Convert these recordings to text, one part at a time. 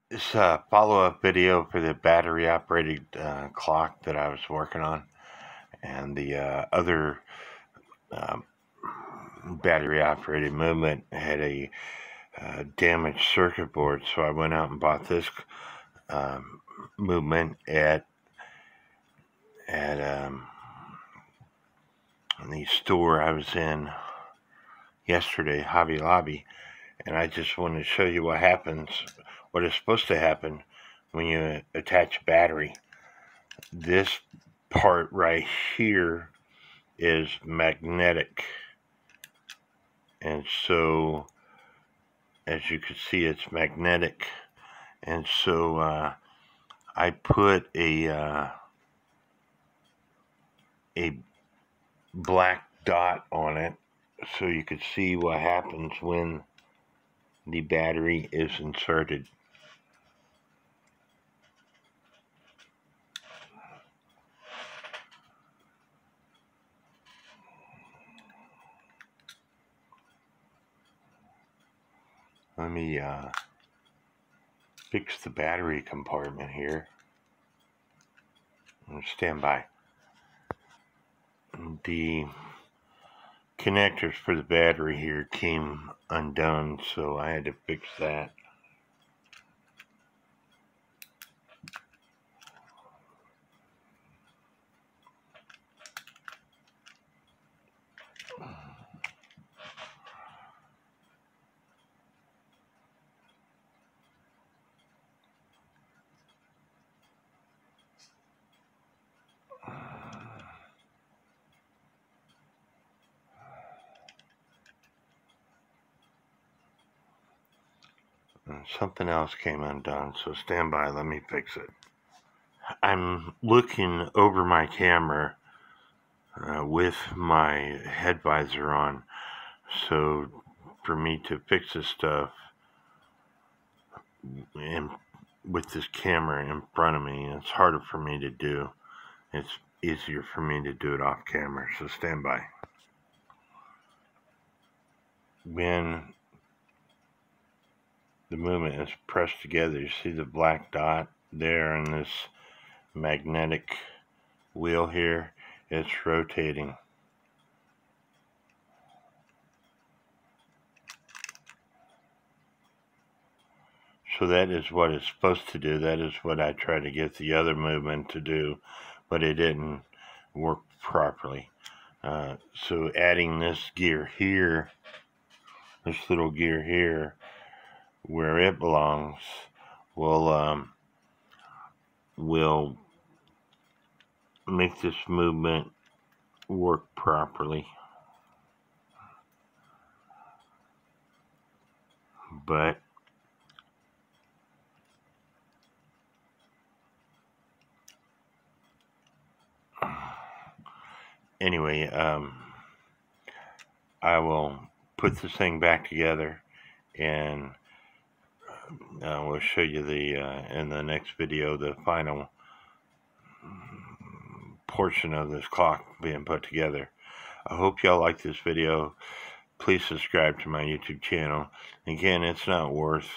This follow-up video for the battery-operated clock that I was working on, and the other um, battery-operated movement had a damaged circuit board, so I went out and bought this movement at the store I was in yesterday, Hobby Lobby, and I just wanted to show you what happens, what is supposed to happen when you attach a battery. This part right here is magnetic, and so as you can see, it's magnetic, and so I put a black dot on it so you could see what happens when the battery is inserted. Let me fix the battery compartment here. Stand by. The connectors for the battery here came undone, so I had to fix that. And something else came undone, so stand by, let me fix it. I'm looking over my camera with my head visor on, so for me to fix this stuff with this camera in front of me, it's harder for me to do. It's easier for me to do it off camera, so stand by. When the movement is pressed together, you see the black dot there, and this magnetic wheel here, it's rotating. So that is what it's supposed to do. That is what I tried to get the other movement to do, but it didn't work properly. So adding this gear here, this little gear here, where it belongs, will make this movement work properly. But anyway, I will put this thing back together, and we'll show you in the next video the final portion of this clock being put together. I hope y'all like this video. Please subscribe to my YouTube channel. Again, it's not worth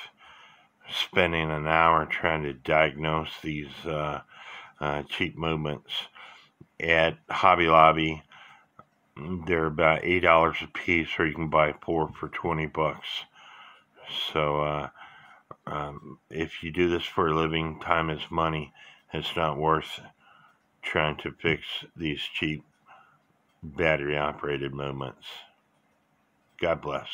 spending an hour trying to diagnose these cheap movements. At Hobby Lobby, they're about $8 a piece, or you can buy 4 for 20 bucks. So if you do this for a living, time is money. It's not worth trying to fix these cheap battery operated movements. God bless.